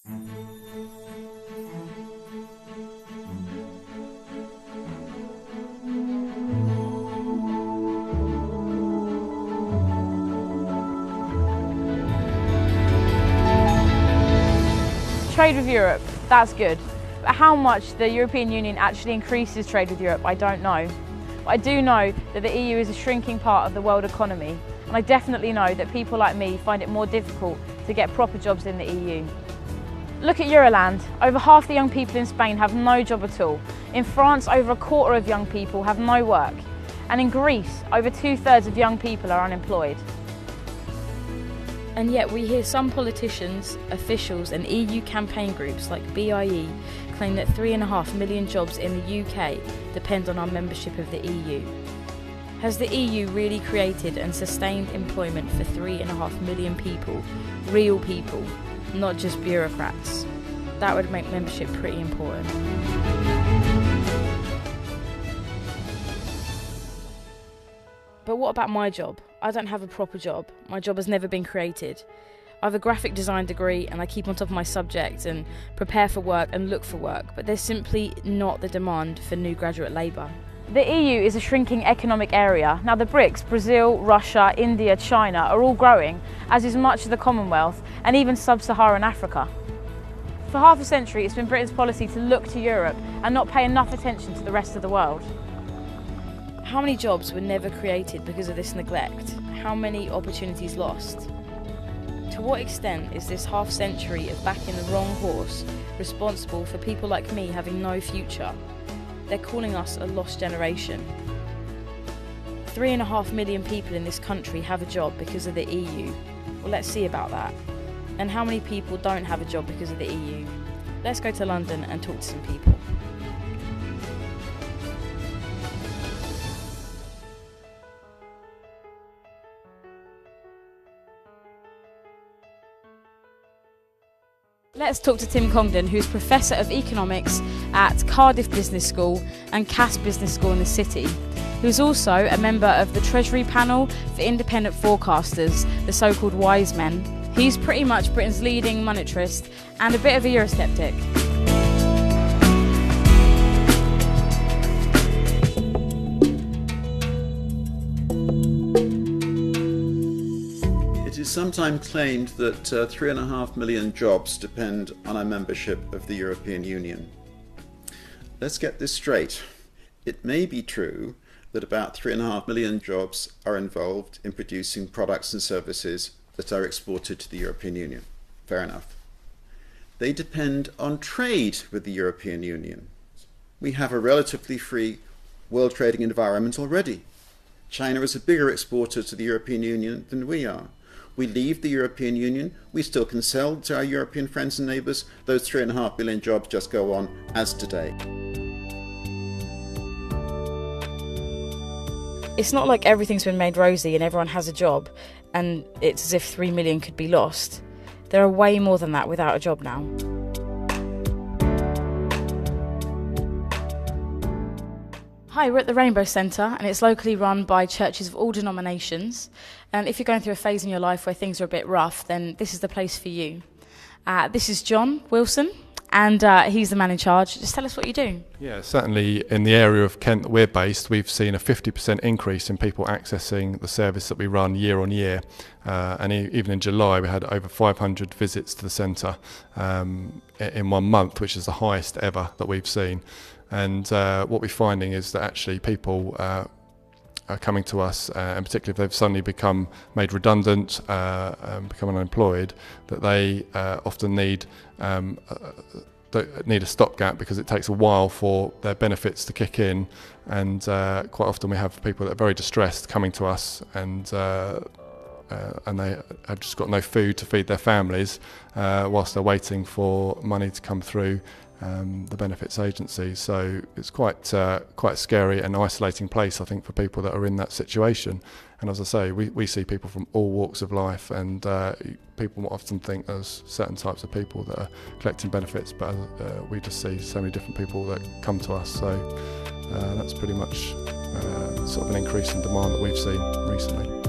Trade with Europe, that's good. But how much the European Union actually increases trade with Europe, I don't know. But I do know that the EU is a shrinking part of the world economy, and I definitely know that people like me find it more difficult to get proper jobs in the EU. Look at Euroland. Over half the young people in Spain have no job at all. In France, over a quarter of young people have no work. And in Greece, over 2/3 of young people are unemployed. And yet we hear some politicians, officials and EU campaign groups like BIE claim that 3.5 million jobs in the UK depend on our membership of the EU. Has the EU really created and sustained employment for 3.5 million people, real people, not just bureaucrats? That would make membership pretty important. But what about my job? I don't have a proper job. My job has never been created. I have a graphic design degree and I keep on top of my subject and prepare for work and look for work, but there's simply not the demand for new graduate labour. The EU is a shrinking economic area. Now the BRICS, Brazil, Russia, India, China, are all growing, as is much of the Commonwealth and even sub-Saharan Africa. For half a century, it's been Britain's policy to look to Europe and not pay enough attention to the rest of the world. How many jobs were never created because of this neglect? How many opportunities lost? To what extent is this half century of backing the wrong horse responsible for people like me having no future? They're calling us a lost generation. 3.5 million people in this country have a job because of the EU. Well, let's see about that. And how many people don't have a job because of the EU? Let's go to London and talk to some people. Let's talk to Tim Congdon, who's Professor of Economics at Cardiff Business School and Cass Business School in the City, who's also a member of the Treasury Panel for Independent Forecasters, the so-called Wise Men. He's pretty much Britain's leading monetarist and a bit of a Eurosceptic. It is sometimes claimed that 3.5 million jobs depend on our membership of the European Union. Let's get this straight. It may be true that about 3.5 million jobs are involved in producing products and services that are exported to the European Union. Fair enough. They depend on trade with the European Union. We have a relatively free world trading environment already. China is a bigger exporter to the European Union than we are. We leave the European Union, we still can sell to our European friends and neighbours. Those 3.5 million jobs just go on as today. It's not like everything's been made rosy and everyone has a job and it's as if 3 million could be lost. There are way more than that without a job now. Hi, we're at the Rainbow Centre and it's locally run by churches of all denominations. And if you're going through a phase in your life where things are a bit rough, then this is the place for you. This is John Wilson and he's the man in charge. Just tell us what you do. Yeah, certainly in the area of Kent that we're based, we've seen a 50% increase in people accessing the service that we run year on year. And even in July, we had over 500 visits to the centre in 1 month, which is the highest ever that we've seen. And what we're finding is that actually people are coming to us, and particularly if they've suddenly become made redundant, become unemployed, that they often need a stopgap because it takes a while for their benefits to kick in. And quite often we have people that are very distressed coming to us and they have just got no food to feed their families whilst they're waiting for money to come through the benefits agency. So it's quite scary and isolating place, I think, for people that are in that situation. And as I say, we see people from all walks of life, and people often think there's certain types of people that are collecting benefits, but we just see so many different people that come to us. So that's pretty much sort of an increase in demand that we've seen recently.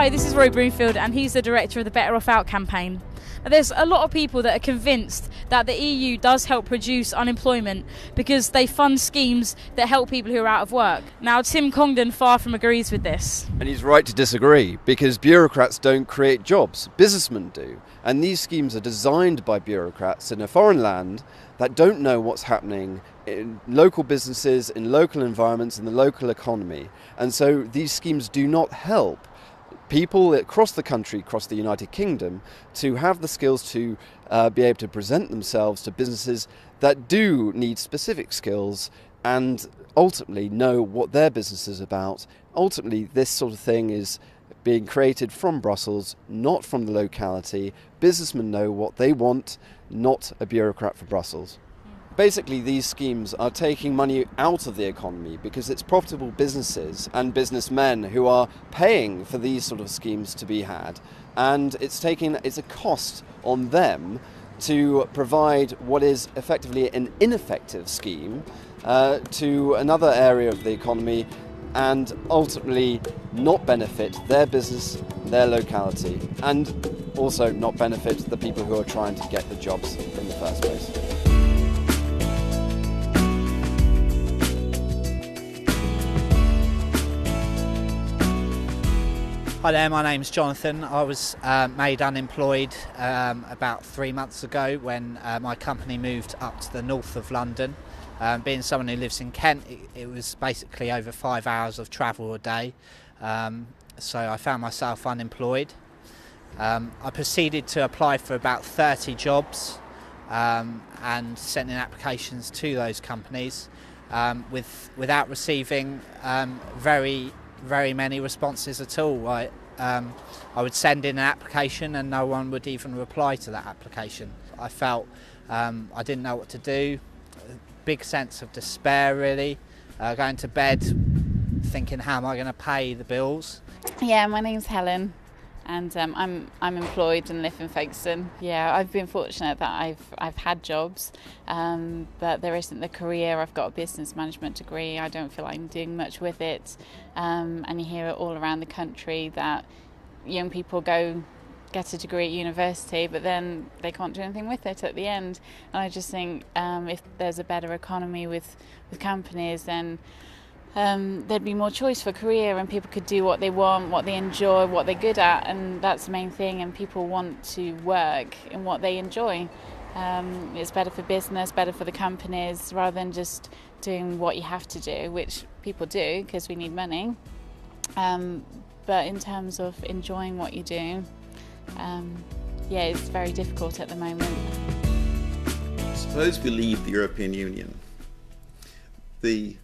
Hi, this is Roy Broomfield and he's the director of the Better Off Out campaign. Now, there's a lot of people that are convinced that the EU does help reduce unemployment because they fund schemes that help people who are out of work. Now, Tim Congdon far from agrees with this. And he's right to disagree, because bureaucrats don't create jobs, businessmen do. And these schemes are designed by bureaucrats in a foreign land that don't know what's happening in local businesses, in local environments, in the local economy. And so these schemes do not help people across the country, across the United Kingdom, to have the skills to be able to present themselves to businesses that do need specific skills and ultimately know what their business is about. Ultimately, this sort of thing is being created from Brussels, not from the locality. Businessmen know what they want, not a bureaucrat for Brussels. Basically, these schemes are taking money out of the economy because it's profitable businesses and businessmen who are paying for these sort of schemes to be had, and it's a cost on them to provide what is effectively an ineffective scheme to another area of the economy and ultimately not benefit their business, their locality, and also not benefit the people who are trying to get the jobs in the first place. Hi there, my name's Jonathan. I was made unemployed about 3 months ago when my company moved up to the north of London. Being someone who lives in Kent, it was basically over 5 hours of travel a day, so I found myself unemployed. I proceeded to apply for about 30 jobs and sent in applications to those companies without receiving very many responses at all. I would send in an application and no one would even reply to that application. I felt I didn't know what to do, a big sense of despair really, going to bed thinking, how am I going to pay the bills? Yeah, my name's Helen and I'm employed and live in Folkestone. Yeah, I've been fortunate that I've had jobs, but there isn't the career. I've got a business management degree. I don't feel like I'm doing much with it, and you hear it all around the country that young people go get a degree at university, but then they can't do anything with it at the end. And I just think if there's a better economy with companies, then there'd be more choice for career and people could do what they want, what they enjoy, what they're good at, and that's the main thing, and people want to work in what they enjoy. It's better for business, better for the companies, rather than just doing what you have to do, which people do because we need money. But in terms of enjoying what you do, yeah, it's very difficult at the moment. Suppose we leave the European Union. The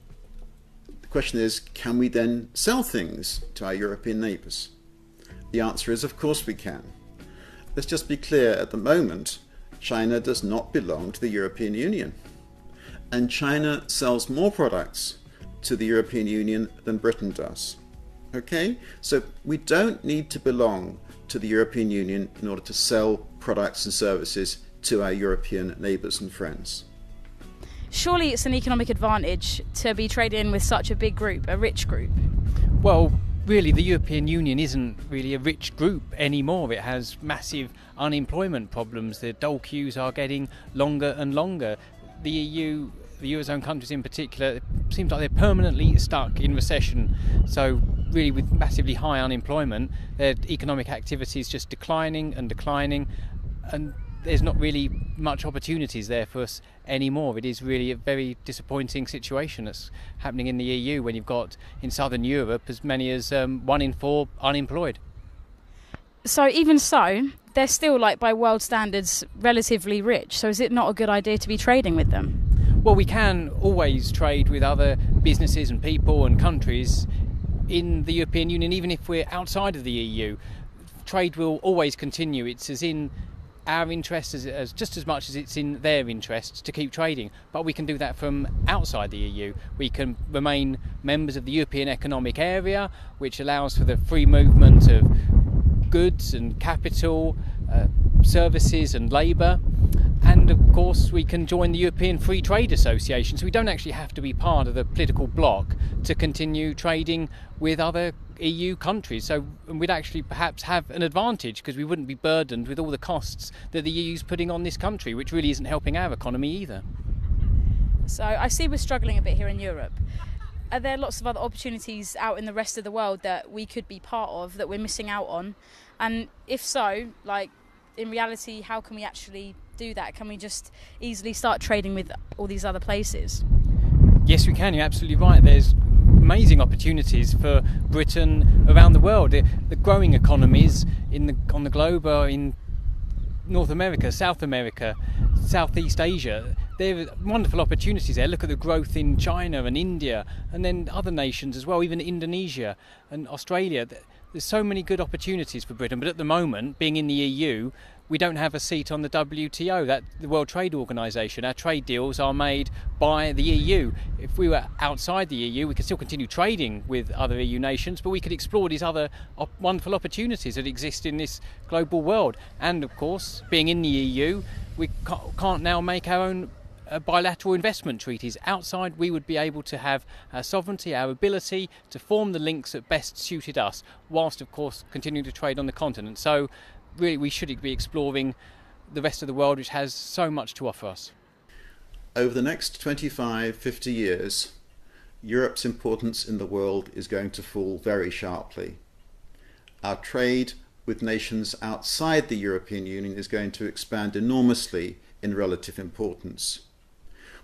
question is, can we then sell things to our European neighbours? The answer is, of course we can. Let's just be clear, at the moment, China does not belong to the European Union. And China sells more products to the European Union than Britain does. Okay? So we don't need to belong to the European Union in order to sell products and services to our European neighbours and friends. Surely it's an economic advantage to be trading with such a big group, a rich group. Well, really the European Union isn't really a rich group anymore. It has massive unemployment problems. The dole queues are getting longer and longer. The EU, the Eurozone countries in particular, it seems like they're permanently stuck in recession. So really with massively high unemployment, their economic activity is just declining, and there's not really much opportunities there for us anymore. It is really a very disappointing situation that's happening in the EU when you've got in Southern Europe as many as 1 in 4 unemployed. So even so, they're still, like by world standards, relatively rich. So is it not a good idea to be trading with them? Well, we can always trade with other businesses and people and countries in the European Union, even if we're outside of the EU. Trade will always continue. It's as in our interest as just as much as it's in their interest to keep trading, but we can do that from outside the EU. We can remain members of the European Economic Area, which allows for the free movement of goods and capital, services and labour, and of course we can join the European Free Trade Association, so we don't actually have to be part of the political bloc to continue trading with other EU countries, so we'd actually perhaps have an advantage because we wouldn't be burdened with all the costs that the EU's putting on this country, which really isn't helping our economy either. So I see we're struggling a bit here in Europe. Are there lots of other opportunities out in the rest of the world that we could be part of that we're missing out on? And if so, like, in reality, how can we actually do that? Can we just easily start trading with all these other places? Yes, we can. You're absolutely right. There's amazing opportunities for Britain around the world. The growing economies on the globe are in North America, South America, Southeast Asia. There are wonderful opportunities there. Look at the growth in China and India, and then other nations as well, even Indonesia and Australia. There's so many good opportunities for Britain, but at the moment, being in the EU, we don't have a seat on the WTO, the World Trade Organization. Our trade deals are made by the EU. If we were outside the EU, we could still continue trading with other EU nations, but we could explore these other wonderful opportunities that exist in this global world. And of course, being in the EU, we can't now make our own bilateral investment treaties. Outside, we would be able to have our sovereignty, our ability to form the links that best suited us, whilst of course continuing to trade on the continent. So really we should be exploring the rest of the world, which has so much to offer us. Over the next 25, 50 years, Europe's importance in the world is going to fall very sharply. Our trade with nations outside the European Union is going to expand enormously in relative importance.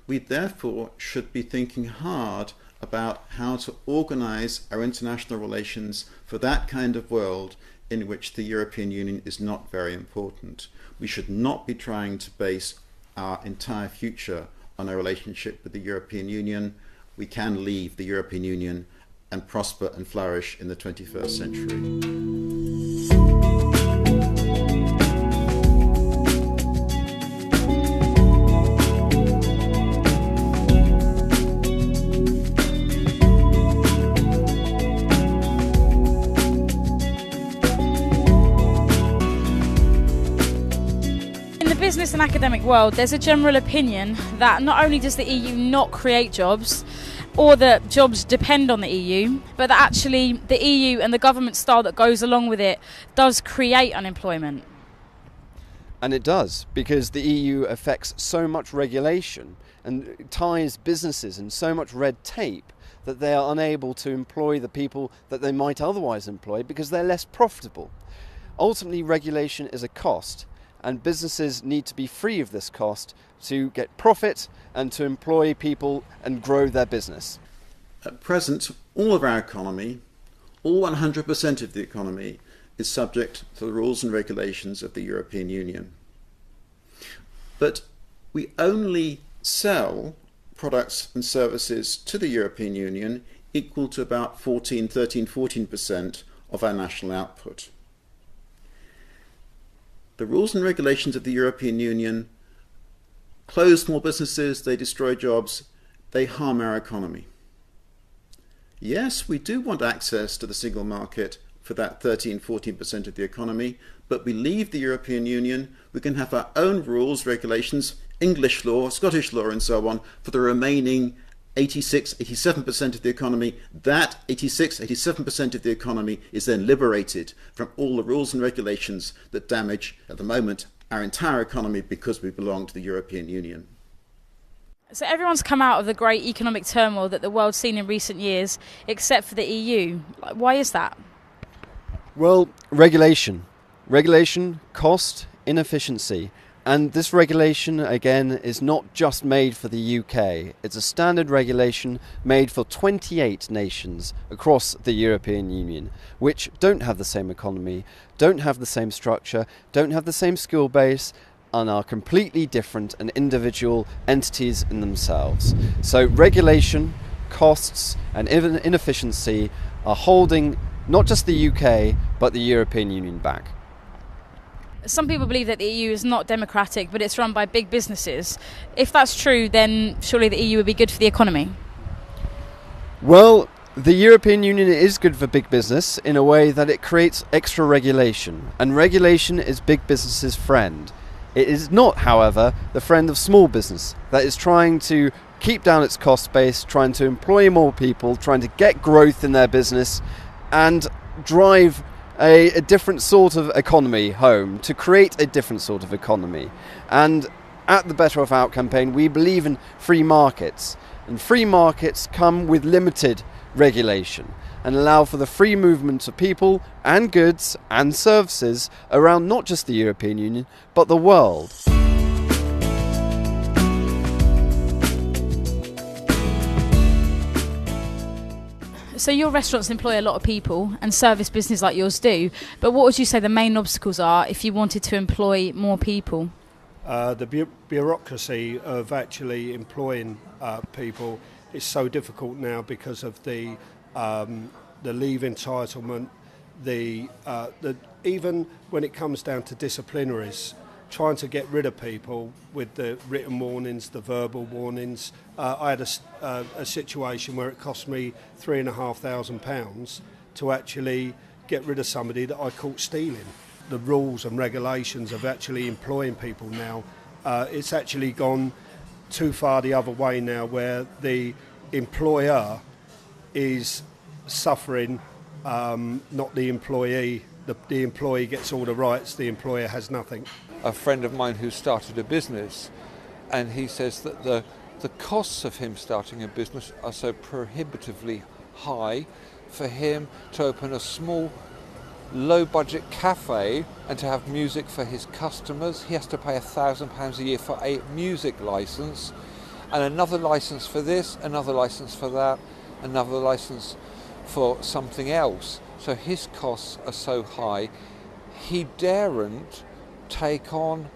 We therefore should be thinking hard about how to organize our international relations for that kind of world in which the European Union is not very important. We should not be trying to base our entire future on our relationship with the European Union. We can leave the European Union and prosper and flourish in the 21st century. Business and academic world, there's a general opinion that not only does the EU not create jobs or that jobs depend on the EU, but that actually the EU and the government style that goes along with it does create unemployment. And it does, because the EU affects so much regulation and ties businesses in so much red tape that they are unable to employ the people that they might otherwise employ because they're less profitable. Ultimately, regulation is a cost, and businesses need to be free of this cost to get profit and to employ people and grow their business. At present, all of our economy, all 100% of the economy, is subject to the rules and regulations of the European Union. But we only sell products and services to the European Union equal to about 14% of our national output. The rules and regulations of the European Union close small businesses, they destroy jobs, they harm our economy. Yes, we do want access to the single market for that 13-14% of the economy, but we leave the European Union, we can have our own rules, regulations, English law, Scottish law and so on for the remaining 86-87% of the economy. That 86-87% of the economy is then liberated from all the rules and regulations that damage, at the moment, our entire economy because we belong to the European Union. So everyone's come out of the great economic turmoil that the world's seen in recent years, except for the EU. Why is that? Well, regulation. Regulation, cost, inefficiency. And this regulation, again, is not just made for the UK. It's a standard regulation made for 28 nations across the European Union, which don't have the same economy, don't have the same structure, don't have the same skill base, and are completely different and individual entities in themselves. So regulation, costs, and inefficiency are holding not just the UK, but the European Union back. Some people believe that the EU is not democratic, but it's run by big businesses. If that's true, then surely the EU would be good for the economy. Well, the European Union is good for big business in a way that it creates extra regulation, and regulation is big business's friend. It is not, however, the friend of small business that is trying to keep down its cost base, trying to employ more people, trying to get growth in their business, and drive a different sort of economy home, to create a different sort of economy. And at the Better Off Out campaign, we believe in free markets, and free markets come with limited regulation and allow for the free movement of people and goods and services around not just the European Union but the world. So your restaurants employ a lot of people, and service business like yours do, but what would you say the main obstacles are if you wanted to employ more people? The bureaucracy of actually employing people is so difficult now because of the leave entitlement, even when it comes down to disciplinaries, trying to get rid of people with the written warnings, the verbal warnings. I had a situation where it cost me £3,500 to actually get rid of somebody that I caught stealing. The rules and regulations of actually employing people now, it's actually gone too far the other way now, where the employer is suffering, not the employee. The employee gets all the rights, the employer has nothing. A friend of mine who started a business, and he says that the costs of him starting a business are so prohibitively high. For him to open a small low budget cafe and to have music for his customers, he has to pay £1,000 a year for a music license, and another license for this, another license for that, another license for something else. So his costs are so high, he daren't take on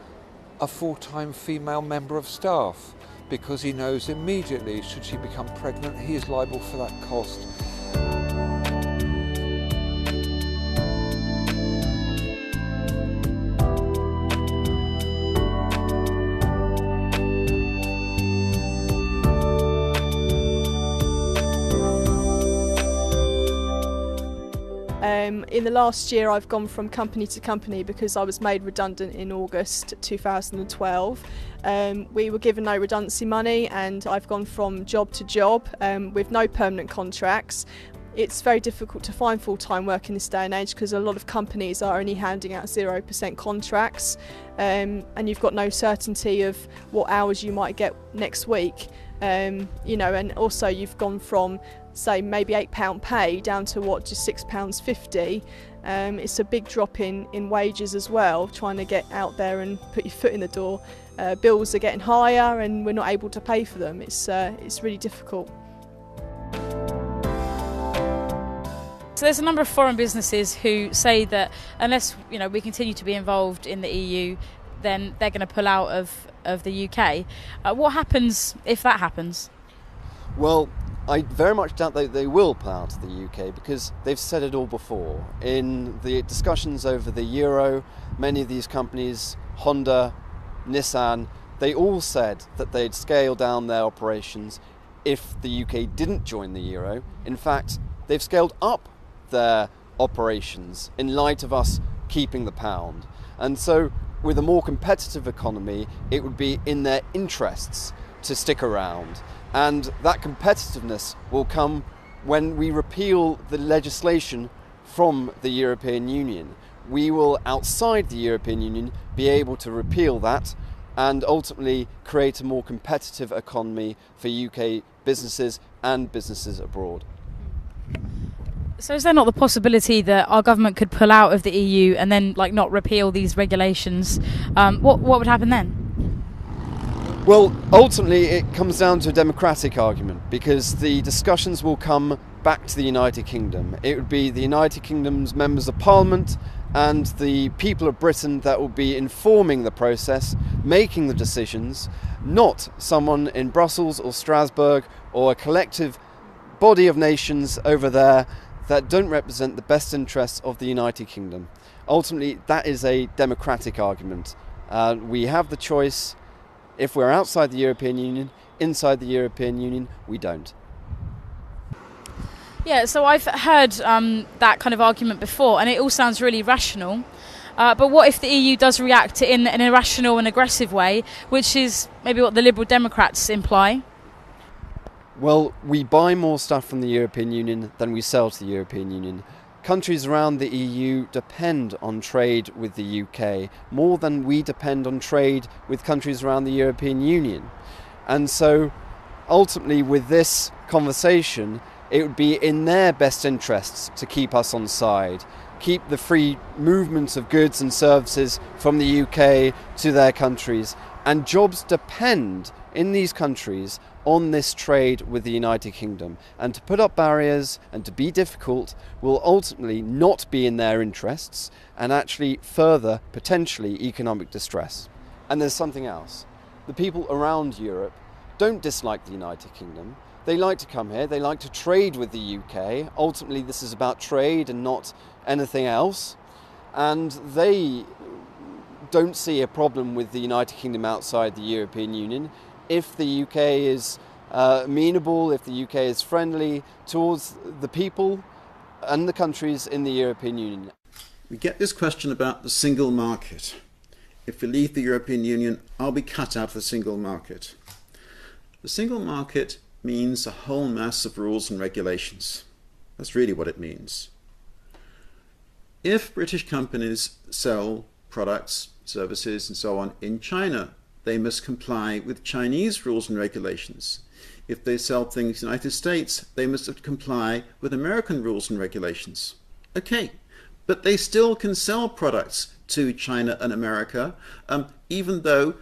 a full-time female member of staff because he knows immediately, should she become pregnant, he is liable for that cost. In the last year I've gone from company to company because I was made redundant in August 2012. We were given no redundancy money, and I've gone from job to job with no permanent contracts. It's very difficult to find full-time work in this day and age because a lot of companies are only handing out 0% contracts, and you've got no certainty of what hours you might get next week. And also you've gone from, say, maybe £8 pay down to just £6.50. It's a big drop in wages as well, trying to get out there and put your foot in the door. Bills are getting higher and we're not able to pay for them. It's really difficult. So there's a number of foreign businesses who say that unless we continue to be involved in the EU, then they're going to pull out of the UK. What happens if that happens? Well, I very much doubt that they will pull out of the UK because they've said it all before. In the discussions over the euro, many of these companies, Honda, Nissan, they all said that they'd scale down their operations if the UK didn't join the euro. In fact, they've scaled up their operations in light of us keeping the pound. And so with a more competitive economy, it would be in their interests to stick around. And that competitiveness will come when we repeal the legislation from the European Union. We will, outside the European Union, be able to repeal that and ultimately create a more competitive economy for UK businesses and businesses abroad. So is there not the possibility that our government could pull out of the EU and then not repeal these regulations? What would happen then? Well, ultimately it comes down to a democratic argument because the discussions will come back to the United Kingdom. It would be the United Kingdom's members of Parliament and the people of Britain that will be informing the process, making the decisions, not someone in Brussels or Strasbourg or a collective body of nations over there that don't represent the best interests of the United Kingdom. Ultimately, that is a democratic argument. We have the choice. If we're outside the European Union, inside the European Union, we don't. Yeah, so I've heard that kind of argument before, and it all sounds really rational. But what if the EU does react in an irrational and aggressive way, which is maybe what the Liberal Democrats imply? Well, we buy more stuff from the European Union than we sell to the European Union. countries around the EU depend on trade with the UK more than we depend on trade with countries around the European Union. And so ultimately with this conversation, it would be in their best interests to keep us on side, keep the free movement of goods and services from the UK to their countries. And jobs depend in these countries on this trade with the United Kingdom. And to put up barriers and to be difficult will ultimately not be in their interests and actually further potentially economic distress. And there's something else. The people around Europe don't dislike the United Kingdom. They like to come here, they like to trade with the UK. Ultimately, this is about trade and not anything else. And they don't see a problem with the United Kingdom outside the European Union if the UK is amenable, if the UK is friendly towards the people and the countries in the European Union. We get this question about the single market. If we leave the European Union, are we cut out of the single market? The single market means a whole mass of rules and regulations. That's really what it means. If British companies sell products, services and so on in China, they must comply with Chinese rules and regulations. If they sell things in the United States, they must comply with American rules and regulations. Okay, but they still can sell products to China and America, even though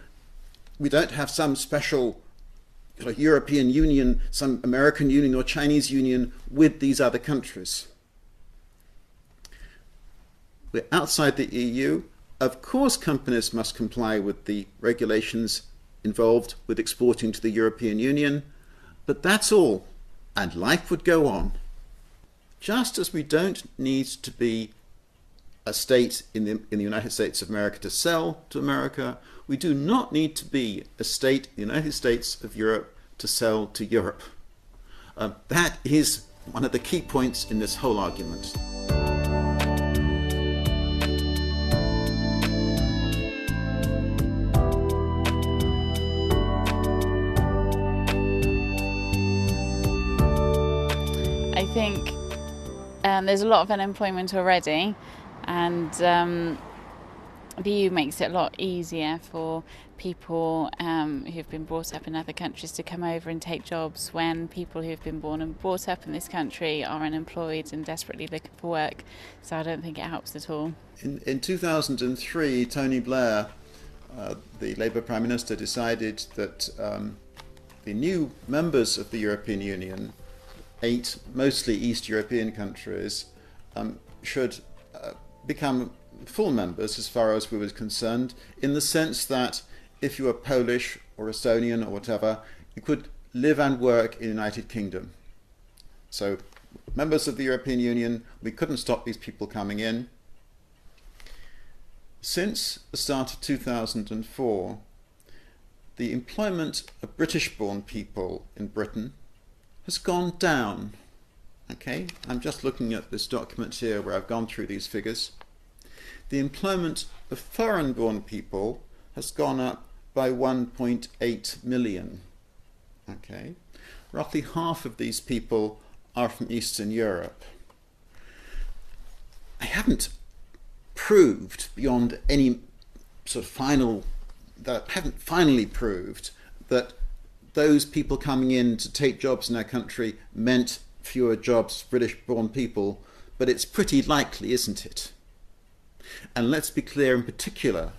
we don't have some special European Union, some American Union or Chinese Union with these other countries. We're outside the EU. Of course, companies must comply with the regulations involved with exporting to the European Union, but that's all, and life would go on. Just as we don't need to be a state in the United States of America to sell to America, we do not need to be a state in the United States of Europe to sell to Europe. That is one of the key points in this whole argument. I think there's a lot of unemployment already, and the EU makes it a lot easier for people who've been brought up in other countries to come over and take jobs when people who've been born and brought up in this country are unemployed and desperately looking for work. So I don't think it helps at all. In 2003, Tony Blair, the Labour Prime Minister, decided that the new members of the European Union, 8 mostly East European countries, should become full members as far as we were concerned, in the sense that if you were Polish or Estonian or whatever, you could live and work in the United Kingdom. So members of the European Union, we couldn't stop these people coming in. Since the start of 2004, the employment of British-born people in Britain has gone down. Okay, I'm just looking at this document here where I've gone through these figures. The employment of foreign-born people has gone up by 1.8 million. Okay, roughly half of these people are from Eastern Europe. I haven't proved beyond any sort of finally proved that those people coming in to take jobs in our country meant fewer jobs for British-born people, but it's pretty likely, isn't it? And let's be clear in particular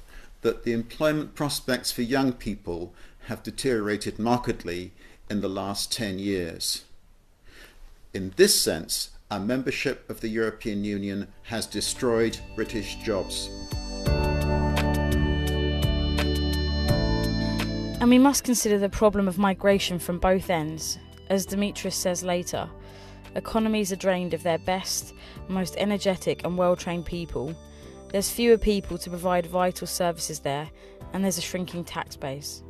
that the employment prospects for young people have deteriorated markedly in the last 10 years. In this sense, our membership of the European Union has destroyed British jobs. And we must consider the problem of migration from both ends. As Demetrius says later, economies are drained of their best, most energetic and well-trained people. There's fewer people to provide vital services there, and there's a shrinking tax base.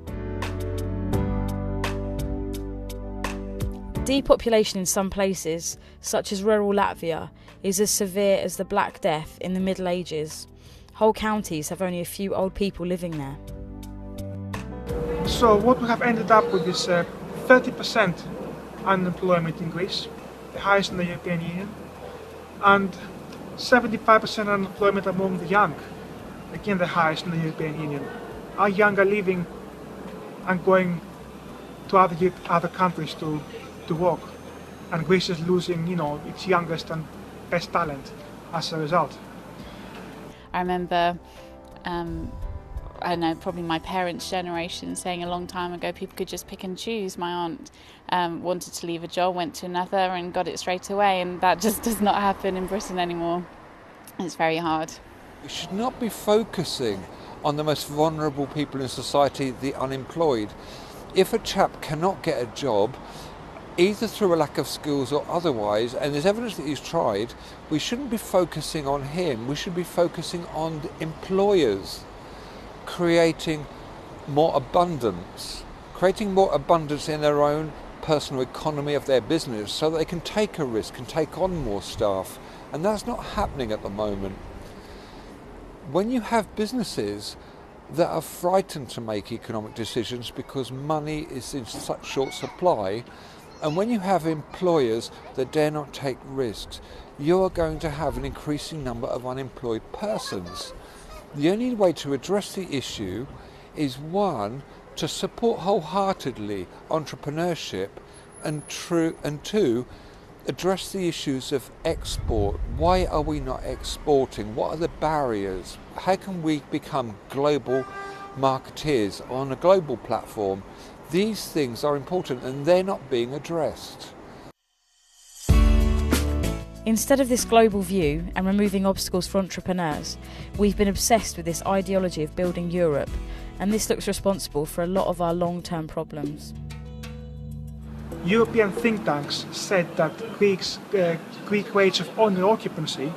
Depopulation in some places, such as rural Latvia, is as severe as the Black Death in the Middle Ages. Whole counties have only a few old people living there. So what we have ended up with is 30% unemployment in Greece, the highest in the European Union, and 75% unemployment among the young, again the highest in the European Union. Our young are leaving and going to other countries to work, and Greece is losing, its youngest and best talent as a result. I remember, I don't know, probably my parents' generation saying a long time ago people could just pick and choose. My aunt wanted to leave a job, went to another and got it straight away, and that just does not happen in Britain anymore. It's very hard. We should not be focusing on the most vulnerable people in society, the unemployed. If a chap cannot get a job, either through a lack of skills or otherwise, and there's evidence that he's tried, we shouldn't be focusing on him. We should be focusing on the employers, creating more abundance in their own personal economy of their business so that they can take a risk and take on more staff. And that's not happening at the moment. When you have businesses that are frightened to make economic decisions because money is in such short supply, and when you have employers that dare not take risks, you are going to have an increasing number of unemployed persons. The only way to address the issue is, one, to support wholeheartedly entrepreneurship, and two, address the issues of export. Why are we not exporting? What are the barriers? How can we become global marketeers on a global platform? These things are important and they're not being addressed. Instead of this global view and removing obstacles for entrepreneurs, we've been obsessed with this ideology of building Europe, and this looks responsible for a lot of our long-term problems. European think tanks said that Greek rates of owner occupancy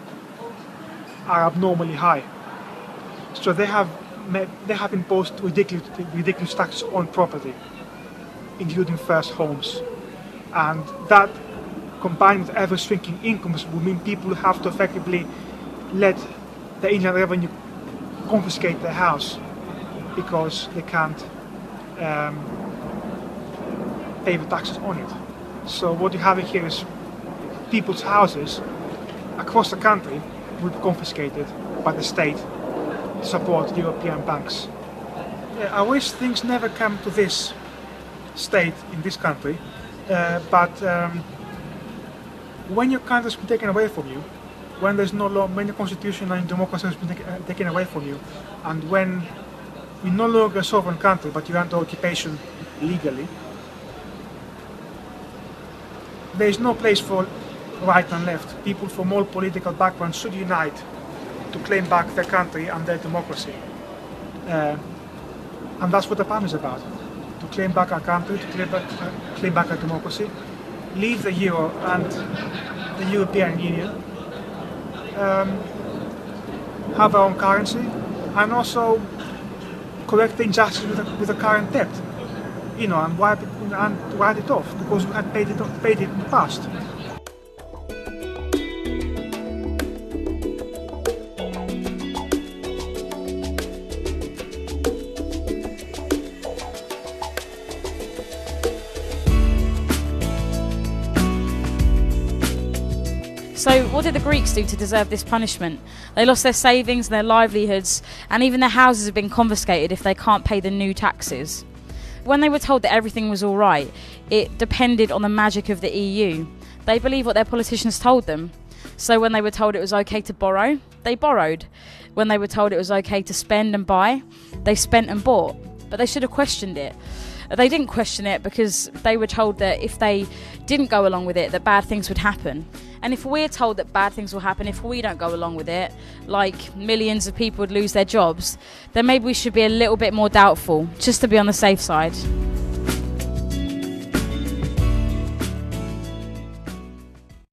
are abnormally high. So they have imposed ridiculous taxes on property, including first homes. And that, combined with ever-shrinking incomes, will mean people have to effectively let the Inland Revenue confiscate their house because they can't pay the taxes on it. So what you have here is people's houses across the country will be confiscated by the state to support European banks. I wish things never come to this state in this country, but when your country has been taken away from you, when there's no law, when your constitution and democracy has been taken away from you, and when you're no longer a sovereign country but you're under occupation legally, there is no place for right and left. People from all political backgrounds should unite to claim back their country and their democracy. And that's what the PAM is about. To claim back our country, to claim back our democracy, leave the Euro and the European Union, have our own currency, and also correct the injustice with the current debt. And write it off, because we had paid it in the past. So what did the Greeks do to deserve this punishment? They lost their savings and their livelihoods, and even their houses have been confiscated if they can't pay the new taxes. When they were told that everything was all right, it depended on the magic of the EU. They believed what their politicians told them. So when they were told it was okay to borrow, they borrowed. When they were told it was okay to spend and buy, they spent and bought. But they should have questioned it. They didn't question it because they were told that if they didn't go along with it, that bad things would happen. And if we're told that bad things will happen if we don't go along with it, like millions of people would lose their jobs, then maybe we should be a little bit more doubtful, just to be on the safe side.